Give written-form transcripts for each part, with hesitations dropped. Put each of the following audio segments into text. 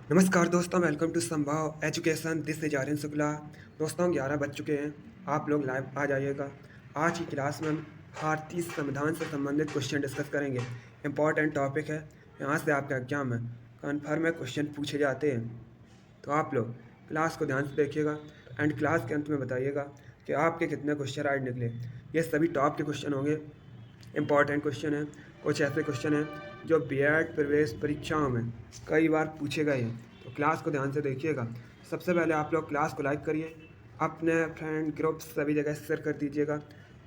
नमस्कार दोस्तों, welcome to Sambhav education. This is Aryan Shukla. दोस्तों 11 बज चुके हैं, आप लोग लाइव आ जाइएगा। आज की क्लास में हम भारतीय संविधान से संबंधित क्वेश्चन डिस्कस करेंगे। इम्पॉर्टेंट टॉपिक है, यहाँ से आपका एग्जाम में कन्फर्म है क्वेश्चन पूछे जाते हैं। तो आप लोग क्लास को ध्यान से देखिएगा एंड क्लास के अंत में बताइएगा कि आपके कितने क्वेश्चन राइट निकले। ये सभी टॉप के क्वेश्चन होंगे, इम्पॉर्टेंट क्वेश्चन है। कुछ ऐसे क्वेश्चन हैं जो बीएड प्रवेश परीक्षाओं में कई बार पूछे गए हैं, तो क्लास को ध्यान से देखिएगा। सबसे पहले आप लोग क्लास को लाइक करिए, अपने फ्रेंड ग्रुप सभी जगह शेयर कर दीजिएगा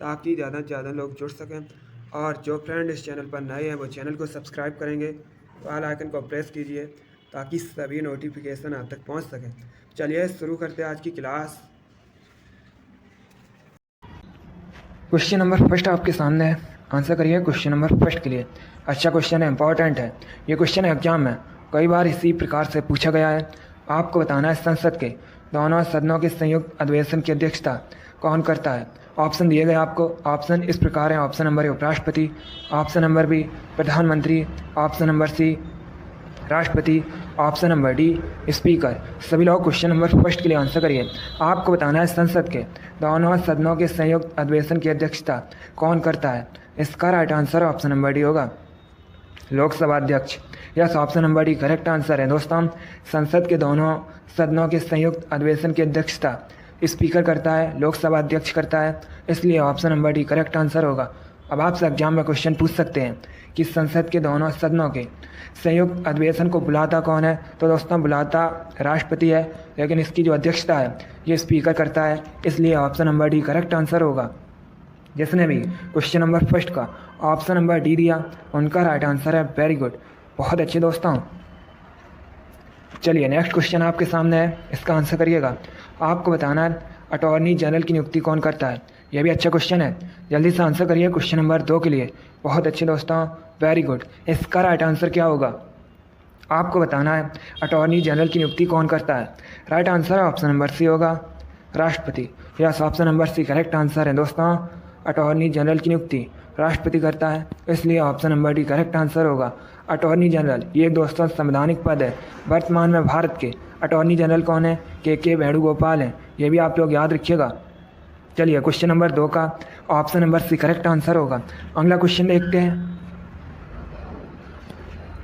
ताकि ज़्यादा से ज़्यादा लोग जुड़ सकें। और जो फ्रेंड इस चैनल पर नए हैं वो चैनल को सब्सक्राइब करेंगे, तो बेल आइकन को प्रेस कीजिए ताकि सभी नोटिफिकेशन आप तक पहुंच सकें। चलिए शुरू करते हैं आज की क्लास। क्वेश्चन नंबर फर्स्ट आपके सामने है, आंसर करिए क्वेश्चन नंबर फर्स्ट के लिए। अच्छा क्वेश्चन है, इंपॉर्टेंट है। ये क्वेश्चन है एग्जाम में कई बार इसी प्रकार से पूछा गया है। आपको बताना है संसद के दोनों सदनों के संयुक्त अधिवेशन की अध्यक्षता कौन करता है। ऑप्शन दिए गए आपको। ऑप्शन इस प्रकार है। ऑप्शन नंबर ए उपराष्ट्रपति, ऑप्शन नंबर बी प्रधानमंत्री, ऑप्शन नंबर सी राष्ट्रपति, ऑप्शन नंबर डी स्पीकर। सभी लोग क्वेश्चन नंबर फर्स्ट के लिए आंसर करिए। आपको बताना है संसद के दोनों सदनों के संयुक्त अधिवेशन की अध्यक्षता कौन करता है। इसका right answer option number D होगा, लोकसभा अध्यक्ष। Yes, option number D correct answer है। दोस्तों, संसद के दोनों सदनों के संयुक्त अधिवेशन की अध्यक्षता स्पीकर करता है, लोकसभा अध्यक्ष करता है, इसलिए option number D correct answer होगा। अब आपसे एग्जाम में क्वेश्चन पूछ सकते हैं कि संसद के दोनों सदनों के संयुक्त अधिवेशन को बुलाता कौन है। तो दोस्तों, बुलाता राष्ट्रपति है, लेकिन इसकी जो अध्यक्षता है ये स्पीकर करता है, इसलिए option number D correct answer होगा। जिसने भी क्वेश्चन नंबर फर्स्ट का ऑप्शन नंबर डी दिया उनका राइट आंसर है। वेरी गुड, बहुत अच्छे दोस्तों। चलिए नेक्स्ट क्वेश्चन आपके सामने है, इसका आंसर करिएगा। आपको बताना है अटॉर्नी जनरल की नियुक्ति कौन करता है। यह भी अच्छा क्वेश्चन है, जल्दी से आंसर करिए क्वेश्चन नंबर 2 के लिए। बहुत अच्छे दोस्तों, वेरी गुड। इसका राइट आंसर क्या होगा। आपको बताना है अटॉर्नी जनरल की नियुक्ति कौन करता है। Right answer option number C होगा, राष्ट्रपति। Yes, option number C correct answer है। दोस्तों, अटॉर्नी जनरल की नियुक्ति राष्ट्रपति करता है, इसलिए option number D correct answer होगा। अटॉर्नी जनरल ये दोस्तों संवैधानिक पद है। वर्तमान में भारत के अटॉर्नी जनरल कौन है। के वेणुगोपाल हैं, ये भी आप लोग याद रखिएगा। चलिए क्वेश्चन नंबर 2 का option number C correct answer होगा। अगला क्वेश्चन देखते हैं।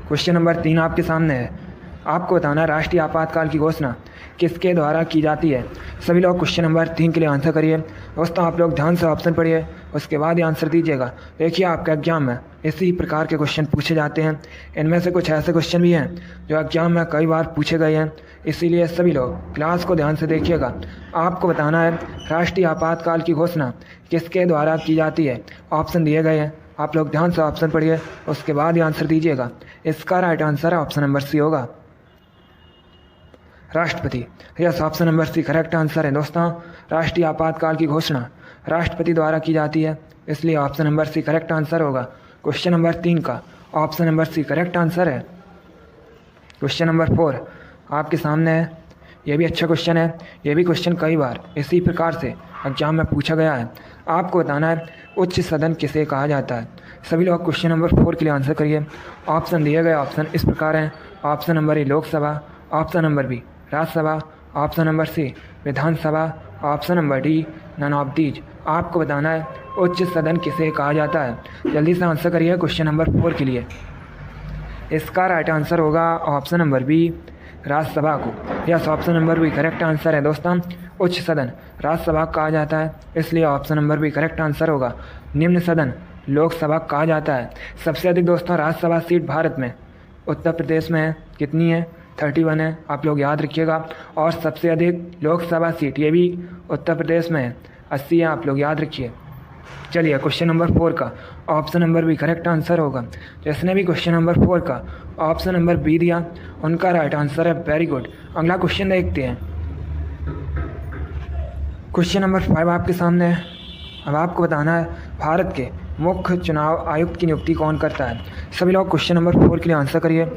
क्वेश्चन नंबर 3 आपके सामने है। आपको बताना है राष्ट्रीय आपातकाल की घोषणा किसके द्वारा की जाती है। सभी लोग क्वेश्चन नंबर 3 के लिए आंसर करिए। दोस्तों, आप लोग ध्यान से ऑप्शन पढ़िए, उसके बाद ही आंसर दीजिएगा। देखिए आपका एग्जाम में इसी प्रकार के क्वेश्चन पूछे जाते हैं। इनमें से कुछ ऐसे क्वेश्चन भी हैं जो एग्जाम में कई बार पूछे गए हैं, इसीलिए सभी लोग क्लास को ध्यान से देखिएगा। आपको बताना है राष्ट्रीय आपातकाल की घोषणा किसके द्वारा की जाती है। ऑप्शन दिए गए हैं, आप लोग ध्यान से ऑप्शन पढ़िए, उसके बाद ही आंसर दीजिएगा। इसका राइट आंसर है ऑप्शन नंबर सी होगा, राष्ट्रपति। Yes, option number C correct answer है। दोस्तों, राष्ट्रीय आपातकाल की घोषणा राष्ट्रपति द्वारा की जाती है, इसलिए option number C correct answer होगा। क्वेश्चन नंबर 3 का option number C correct answer है। क्वेश्चन नंबर 4 आपके सामने है, यह भी अच्छा क्वेश्चन है। यह भी क्वेश्चन कई बार इसी प्रकार से एग्जाम में पूछा गया है। आपको बताना है उच्च सदन किसे कहा जाता है। सभी लोग क्वेश्चन नंबर 4 के लिए आंसर करिए। ऑप्शन दिए गए ऑप्शन इस प्रकार हैं। Option number A Lok Sabha, option number B Rajya Sabha, option number C Vidhan Sabha, option number D none of these. आपको बताना है उच्च सदन किसे कहा जाता है। जल्दी से आंसर करिए क्वेश्चन नंबर 4 के लिए। इसका राइट आंसर होगा ऑप्शन नंबर बी राज्यसभा को। Yes, option number B correct answer है। दोस्तों, उच्च सदन राज्यसभा कहा जाता है, इसलिए option number B correct answer होगा। निम्न सदन लोकसभा कहा जाता है। सबसे अधिक दोस्तों राज्यसभा सीट भारत में उत्तर प्रदेश में है। कितनी है? 31 है, आप लोग याद रखिएगा। और सबसे अधिक लोकसभा सीट ये भी उत्तर प्रदेश में है, 80 है, आप लोग याद रखिए। चलिए क्वेश्चन नंबर 4 का option number B correct answer होगा। जिसने भी क्वेश्चन नंबर 4 का ऑप्शन नंबर बी दिया उनका राइट आंसर है। Very good. अगला क्वेश्चन देखते हैं। क्वेश्चन नंबर 5 आपके सामने है। अब आपको बताना है भारत के मुख्य चुनाव आयुक्त की नियुक्ति कौन करता है। सभी लोग क्वेश्चन नंबर 4 के लिए आंसर करिए।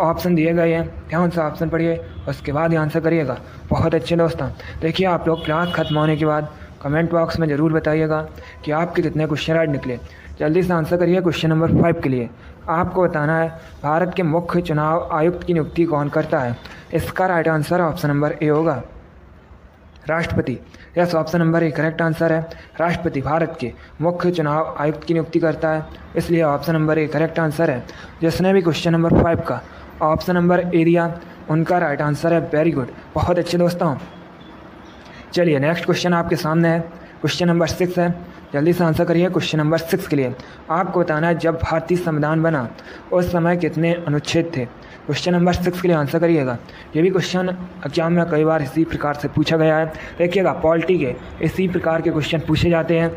ऑप्शन दिए गए हैं, ध्यान से ऑप्शन पढ़िए, उसके बाद ही आंसर करिएगा। बहुत अच्छे दोस्तों, देखिए आप लोग क्लास खत्म होने के बाद कमेंट बॉक्स में ज़रूर बताइएगा कि आपके कितने क्वेश्चन राइट निकले, जल्दी से आंसर करिए क्वेश्चन नंबर 5 के लिए। आपको बताना है भारत के मुख्य चुनाव आयुक्त की नियुक्ति कौन करता है। इसका राइट आंसर ऑप्शन नंबर ए होगा, राष्ट्रपति। Yes, option number A correct answer है। राष्ट्रपति भारत के मुख्य चुनाव आयुक्त की नियुक्ति करता है, इसलिए option number A correct answer है। जिसने भी क्वेश्चन नंबर 5 का ऑप्शन नंबर ए दिया उनका राइट आंसर है। वेरी गुड, बहुत अच्छे दोस्तों। चलिए नेक्स्ट क्वेश्चन आपके सामने है, क्वेश्चन नंबर 6 है। जल्दी से आंसर करिए क्वेश्चन नंबर 6 के लिए। आपको बताना है जब भारतीय संविधान बना उस समय कितने अनुच्छेद थे। क्वेश्चन नंबर 6 के लिए आंसर करिएगा। ये भी क्वेश्चन एग्जाम में कई बार इसी प्रकार से पूछा गया है। देखिएगा पॉलिटी के इसी प्रकार के क्वेश्चन पूछे जाते हैं।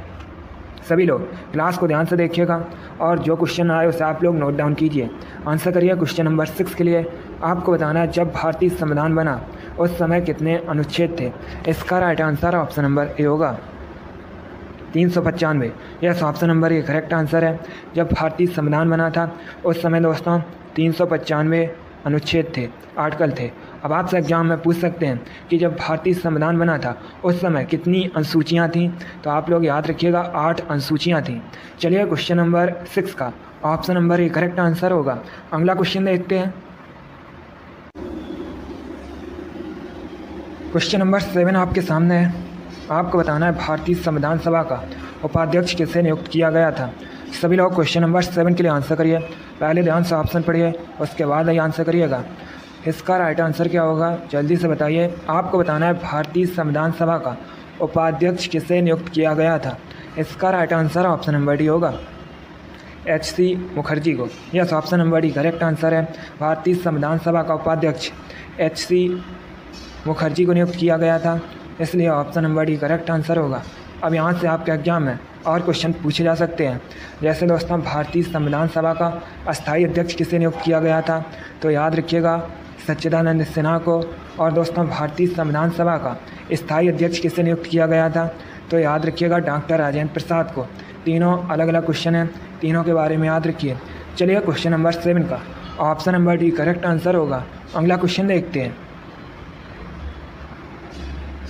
सभी लोग क्लास को ध्यान से देखिएगा और जो क्वेश्चन आए उसे आप लोग नोट डाउन कीजिए। आंसर करिए क्वेश्चन नंबर 6 के लिए। आपको बताना है जब भारतीय संविधान बना उस समय कितने अनुच्छेद थे। इसका राइट आंसर ऑप्शन नंबर ए होगा, 395। Yes, option number A correct answer है। जब भारतीय संविधान बना था उस समय दोस्तों 395 अनुच्छेद थे, आर्टिकल थे। अब आपसे एग्जाम में पूछ सकते हैं कि जब भारतीय संविधान बना था उस समय कितनी अनुसूचियाँ थीं, तो आप लोग याद रखिएगा 8 अनुसूचियाँ थीं। चलिए क्वेश्चन नंबर 6 का option number A correct answer होगा। अगला क्वेश्चन देखते हैं। क्वेश्चन नंबर 7 आपके सामने है। आपको बताना है भारतीय संविधान सभा का उपाध्यक्ष किसे नियुक्त किया गया था। सभी लोग क्वेश्चन नंबर 7 के लिए आंसर करिए। पहले ध्यान से ऑप्शन पढ़िए, उसके बाद ही आंसर करिएगा। इसका राइट आंसर क्या होगा जल्दी से बताइए। आपको बताना है भारतीय संविधान सभा का उपाध्यक्ष किसे नियुक्त किया गया था। इसका right answer option number D होगा, HC मुखर्जी को। Yes, option number D correct answer है। भारतीय संविधान सभा का उपाध्यक्ष HC मुखर्जी को नियुक्त किया गया था, इसलिए option number D correct answer होगा। अब यहाँ से आपके एग्जाम में और क्वेश्चन पूछे जा सकते हैं। जैसे दोस्तों भारतीय संविधान सभा का अस्थायी अध्यक्ष किसे नियुक्त किया गया था, तो याद रखिएगा सच्चिदानंद सिन्हा को। और दोस्तों भारतीय संविधान सभा का स्थायी अध्यक्ष किसे नियुक्त किया गया था, तो याद रखिएगा डॉक्टर राजेंद्र प्रसाद को। तीनों अलग अलग क्वेश्चन हैं, तीनों के बारे में याद रखिए। चलिए क्वेश्चन नंबर 7 का option number D correct answer होगा। अगला क्वेश्चन देखते हैं।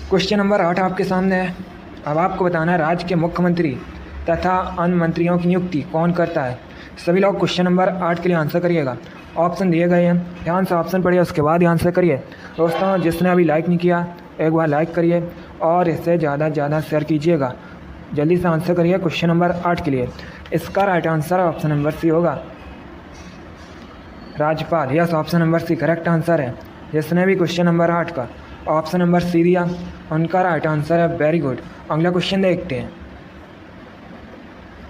क्वेश्चन नंबर 8 आपके सामने है। अब आपको बताना है राज्य के मुख्यमंत्री तथा अन्य मंत्रियों की नियुक्ति कौन करता है। सभी लोग क्वेश्चन नंबर 8 के लिए आंसर करिएगा। ऑप्शन दिए गए हैं, ध्यान से ऑप्शन पढ़िए, उसके बाद ही आंसर करिए। दोस्तों जिसने अभी लाइक नहीं किया एक बार लाइक करिए और इसे ज़्यादा से ज़्यादा शेयर कीजिएगा। जल्दी से आंसर करिए क्वेश्चन नंबर 8 के लिए। इसका right answer option number C होगा, राज्यपाल। Yes, option number C correct answer है। जिसने भी क्वेश्चन नंबर 8 का ऑप्शन नंबर सी दिया उनका राइट आंसर है। Very good. अगला क्वेश्चन देखते हैं।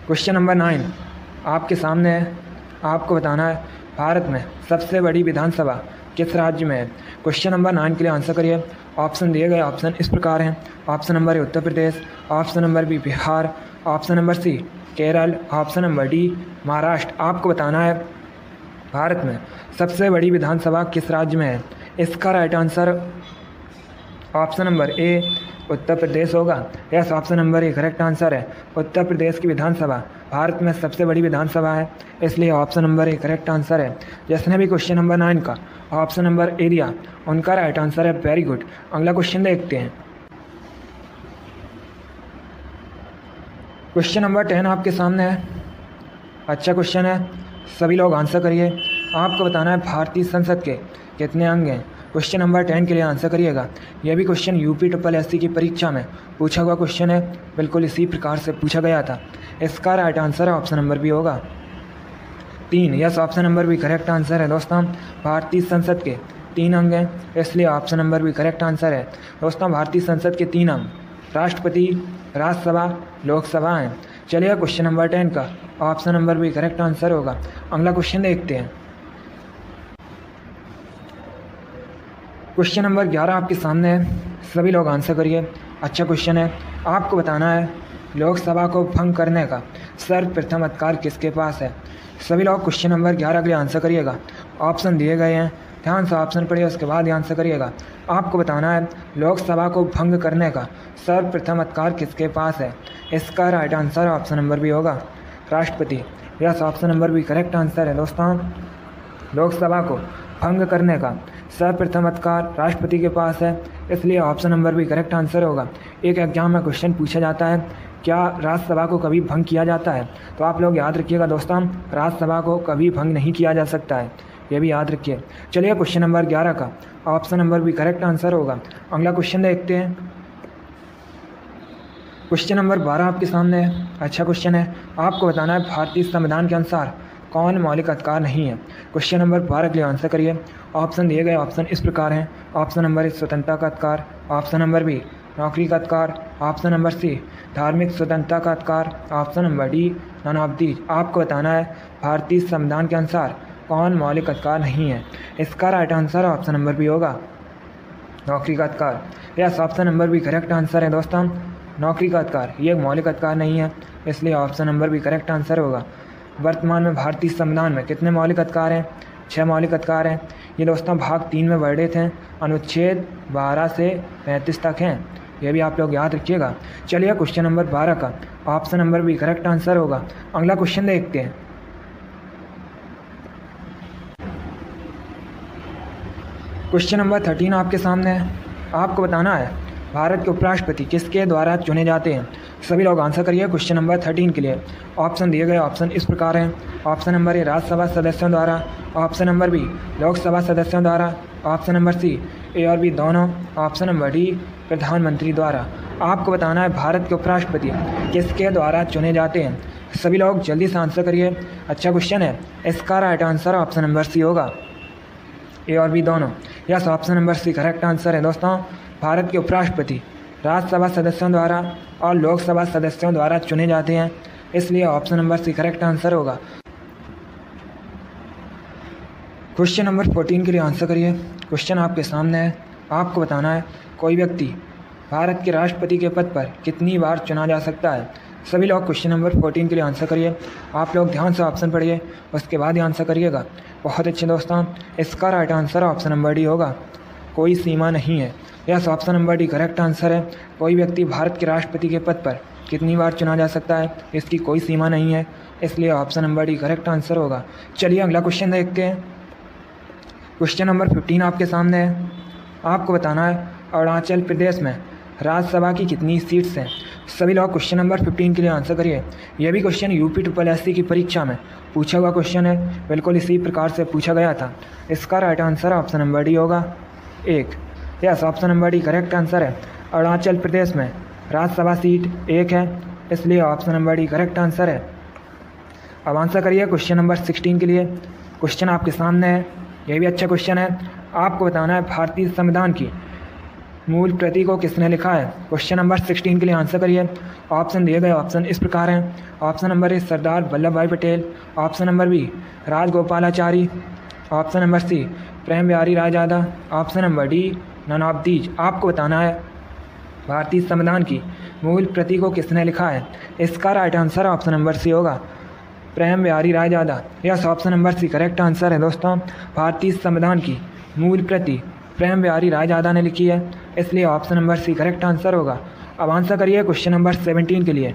क्वेश्चन नंबर 9 आपके सामने है। आपको बताना है भारत में सबसे बड़ी विधानसभा किस राज्य में है। क्वेश्चन नंबर 9 के लिए आंसर करिए। ऑप्शन दिए गए ऑप्शन इस प्रकार हैं। Option number A Uttar Pradesh, option number B Bihar, option number C Kerala, option number D Maharashtra. आपको बताना है भारत में सबसे बड़ी विधानसभा किस राज्य में है। इसका right answer option number A Uttar Pradesh होगा। Yes, option number A correct answer है। उत्तर प्रदेश की विधानसभा भारत में सबसे बड़ी विधानसभा है, इसलिए option number A correct answer है। जिसने भी क्वेश्चन नंबर 9 का ऑप्शन नंबर ए दिया उनका राइट आंसर है। Very good. अगला क्वेश्चन देखते हैं। क्वेश्चन नंबर 10 आपके सामने है। अच्छा क्वेश्चन है, सभी लोग आंसर करिए। आपको बताना है भारतीय संसद के कितने अंग हैं। क्वेश्चन नंबर 10 के लिए आंसर करिएगा। यह भी क्वेश्चन UPSSC की परीक्षा में पूछा हुआ क्वेश्चन है, बिल्कुल इसी प्रकार से पूछा गया था। इसका right answer option number B होगा, 3। Yes, option number B correct answer है। दोस्तों भारतीय संसद के 3 अंग हैं, इसलिए option number B correct answer है। दोस्तों भारतीय संसद के 3 अंग राष्ट्रपति, राज्यसभा, लोकसभा हैं। चलिए क्वेश्चन नंबर 10 का option number B correct answer होगा। अगला क्वेश्चन देखते हैं। क्वेश्चन नंबर 11 आपके सामने है। सभी लोग आंसर करिए। अच्छा क्वेश्चन है। आपको बताना है लोकसभा को भंग करने का सर्वप्रथम अधिकार किसके पास है। सभी लोग क्वेश्चन नंबर 11 के लिए आंसर करिएगा। ऑप्शन दिए गए हैं, ध्यान से ऑप्शन पढ़िए, उसके बाद ही आंसर करिएगा। आपको बताना है लोकसभा को भंग करने का सर्वप्रथम अधिकार किसके पास है। इसका right answer option number B होगा, राष्ट्रपति। Yes, option number B correct answer है। दोस्तों लोकसभा को भंग करने का सर्वप्रथम अधिकार राष्ट्रपति के पास है, इसलिए option number B correct answer होगा। एक एग्जाम में क्वेश्चन पूछा जाता है क्या राज्यसभा को कभी भंग किया जाता है? तो आप लोग याद रखिएगा दोस्तों, राज्यसभा को कभी भंग नहीं किया जा सकता है, ये भी याद रखिए। चलिए क्वेश्चन नंबर 11 का option number B correct answer होगा। अगला क्वेश्चन देखते हैं। क्वेश्चन नंबर 12 आपके सामने है। अच्छा क्वेश्चन है, आपको बताना है भारतीय संविधान के अनुसार कौन मौलिक अधिकार नहीं है। क्वेश्चन नंबर 12 के लिए आंसर करिए। ऑप्शन दिए गए ऑप्शन इस प्रकार हैं। ऑप्शन नंबर ए स्वतंत्रता का अधिकार, ऑप्शन नंबर बी नौकरी का अधिकार, ऑप्शन नंबर सी धार्मिक स्वतंत्रता का अधिकार, option number D none of these. आपको बताना है भारतीय संविधान के अनुसार कौन मौलिक अधिकार नहीं है। इसका right answer option number B होगा, नौकरी का अधिकार। Yes, option number B correct answer है दोस्तों, नौकरी का अधिकार ये एक मौलिक अधिकार नहीं है, इसलिए option number B correct answer होगा। वर्तमान में भारतीय संविधान में कितने मौलिक अधिकार हैं? 6 मौलिक अधिकार हैं। ये दोस्तों भाग 3 में वर्णित हैं, अनुच्छेद 12 से 35 तक हैं, ये भी आप लोग याद रखिएगा। चलिए क्वेश्चन नंबर 12 का option number B correct answer होगा। अगला क्वेश्चन देखते हैं। क्वेश्चन नंबर 13 आपके सामने है। आपको बताना है भारत के उपराष्ट्रपति किसके द्वारा चुने जाते हैं। सभी लोग आंसर करिए क्वेश्चन नंबर 13 के लिए। ऑप्शन दिए गए ऑप्शन इस प्रकार हैं। ऑप्शन नंबर ए राज्यसभा सदस्यों द्वारा, ऑप्शन नंबर बी लोकसभा सदस्यों द्वारा, ऑप्शन नंबर सी ए और बी दोनों, ऑप्शन नंबर डी प्रधानमंत्री द्वारा। आपको बताना है भारत के उपराष्ट्रपति किसके द्वारा चुने जाते हैं। सभी लोग जल्दी से आंसर करिए। अच्छा क्वेश्चन है, इसका right answer option number C होगा, ए और बी दोनों। Yes, option number C correct answer है दोस्तों। भारत के उपराष्ट्रपति राज्यसभा सदस्यों द्वारा और लोकसभा सदस्यों द्वारा चुने जाते हैं, इसलिए option number C correct answer होगा। क्वेश्चन नंबर 14 के लिए आंसर करिए। क्वेश्चन आपके सामने है। आपको बताना है कोई व्यक्ति भारत के राष्ट्रपति के पद पर कितनी बार चुना जा सकता है। सभी लोग क्वेश्चन नंबर 14 के लिए आंसर करिए। आप लोग ध्यान से ऑप्शन पढ़िए, उसके बाद ही आंसर करिएगा। बहुत अच्छे दोस्तों, इसका right answer option number D होगा, कोई सीमा नहीं है। Yes, option number D correct answer है। कोई व्यक्ति भारत के राष्ट्रपति के पद पर कितनी बार चुना जा सकता है, इसकी कोई सीमा नहीं है, इसलिए option number D correct answer होगा। चलिए अगला क्वेश्चन देखते हैं। क्वेश्चन नंबर 15 आपके सामने है। आपको बताना है अरुणाचल प्रदेश में राज्यसभा की कितनी सीट्स हैं। सभी लोग क्वेश्चन नंबर 15 के लिए आंसर करिए। यह भी क्वेश्चन यूपी SSC की परीक्षा में पूछा हुआ क्वेश्चन है, बिल्कुल इसी प्रकार से पूछा गया था। इसका right answer option number D होगा, 1। Yes, option number D correct answer है। अरुणाचल प्रदेश में राज्यसभा सीट 1 है, इसलिए option number D correct answer है। अब आंसर करिए क्वेश्चन नंबर 16 के लिए। क्वेश्चन आपके सामने है, यह भी अच्छा क्वेश्चन है। आपको बताना है भारतीय संविधान की मूल प्रति को किसने लिखा है। क्वेश्चन नंबर 16 के लिए आंसर करिए। ऑप्शन दिए गए ऑप्शन इस प्रकार हैं। Option number A Sardar Vallabh Bhai Patel, option number B Rajagopalachari, option number C Prem Bihari Raizada, option number D none of these. आपको बताना है भारतीय संविधान की मूल प्रति को किसने लिखा है। इसका right answer option number C होगा, Prem Bihari Raizada. Yes, option number C correct answer है दोस्तों। भारतीय संविधान की मूल प्रति प्रेम बिहारी रायजादा ने लिखी है, इसलिए option number C correct answer होगा। अब आंसर करिए क्वेश्चन नंबर 17 के लिए।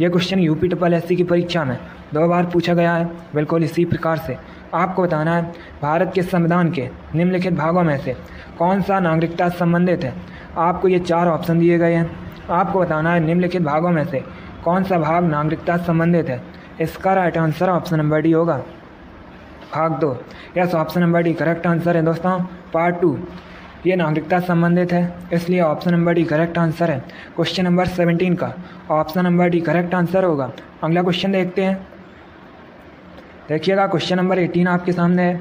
यह क्वेश्चन यूपी SSC की परीक्षा में 2 बार पूछा गया है, बिल्कुल इसी प्रकार से। आपको बताना है भारत के संविधान के निम्नलिखित भागों में से कौन सा नागरिकता से संबंधित है। आपको ये 4 ऑप्शन दिए गए हैं। आपको बताना है निम्नलिखित भागों में से कौन सा भाग नागरिकता से संबंधित है। इसका right answer option number D होगा, भाग 2। Yes, option number D correct answer है दोस्तों। पार्ट 2 ये नागरिकता से संबंधित है, इसलिए option number D correct answer है। क्वेश्चन नंबर 17 का option number D correct answer होगा। अगला क्वेश्चन देखते हैं। देखिएगा क्वेश्चन नंबर 18 आपके सामने है।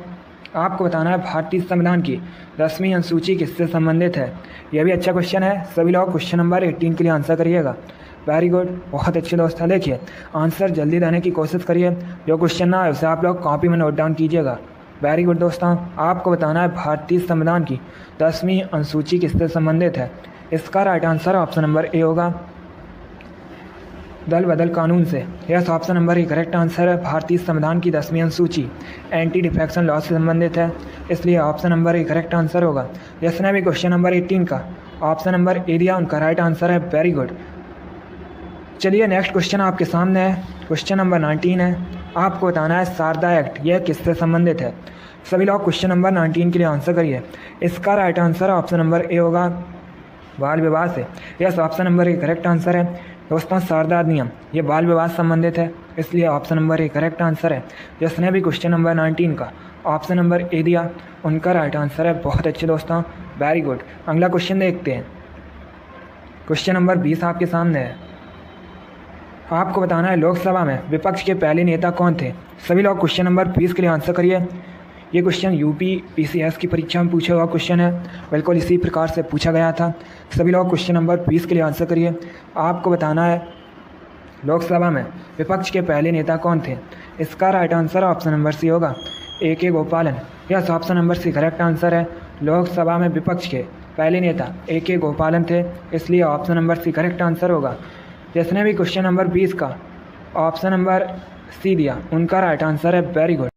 आपको बताना है भारतीय संविधान की 10वीं अनुसूची किससे संबंधित है। यह भी अच्छा क्वेश्चन है। सभी लोग क्वेश्चन नंबर 18 के लिए आंसर करिएगा। वेरी गुड, बहुत अच्छे दोस्त हैं। देखिए आंसर जल्दी देने की कोशिश करिए, जो क्वेश्चन ना है उसे आप लोग कॉपी में नोट डाउन कीजिएगा। वेरी गुड दोस्तों, आपको बताना है भारतीय संविधान की 10वीं अनुसूची किससे संबंधित है। इसका राइट आंसर ऑप्शन नंबर ए होगा, दल बदल कानून से। Yes, option number A correct answer है। भारतीय संविधान की 10वीं अनुसूची एंटी डिफेक्शन लॉ से संबंधित है, इसलिए option number A correct answer होगा। जिसने भी क्वेश्चन नंबर 18 का ऑप्शन नंबर ए दिया उनका राइट आंसर है। Very good. चलिए नेक्स्ट क्वेश्चन आपके सामने है। क्वेश्चन नंबर 19 है। आपको बताना है शारदा एक्ट यह किससे संबंधित है। सभी लोग क्वेश्चन नंबर 19 के लिए आंसर करिए। इसका राइट आंसर ऑप्शन नंबर ए होगा, बाल विवाह से। Yes, option number A correct answer है। दोस्तों शारदा अधिनियम ये बाल विवाह संबंधित है, इसलिए option number A correct answer है। जिसने भी क्वेश्चन नंबर 19 का ऑप्शन नंबर ए दिया उनका राइट आंसर है। बहुत अच्छे दोस्तों, वेरी गुड। अगला क्वेश्चन देखते हैं। क्वेश्चन नंबर 20 आपके सामने है। आपको बताना है लोकसभा में विपक्ष के पहले नेता कौन थे। सभी लोग क्वेश्चन नंबर 20 के लिए आंसर करिए। ये क्वेश्चन यूपी पीसीएस की परीक्षा में पूछा हुआ क्वेश्चन है, बिल्कुल इसी प्रकार से पूछा गया था। सभी लोग क्वेश्चन नंबर 20 के लिए आंसर करिए। आपको बताना है लोकसभा में विपक्ष के पहले नेता कौन थे। इसका right answer option number C होगा, A K Gopalan. Yes, option number C correct answer है। लोकसभा में विपक्ष के पहले नेता ए के गोपालन थे, इसलिए option number C correct answer होगा। जिसने भी क्वेश्चन नंबर 20 का ऑप्शन नंबर सी दिया उनका राइट आंसर है। Very good.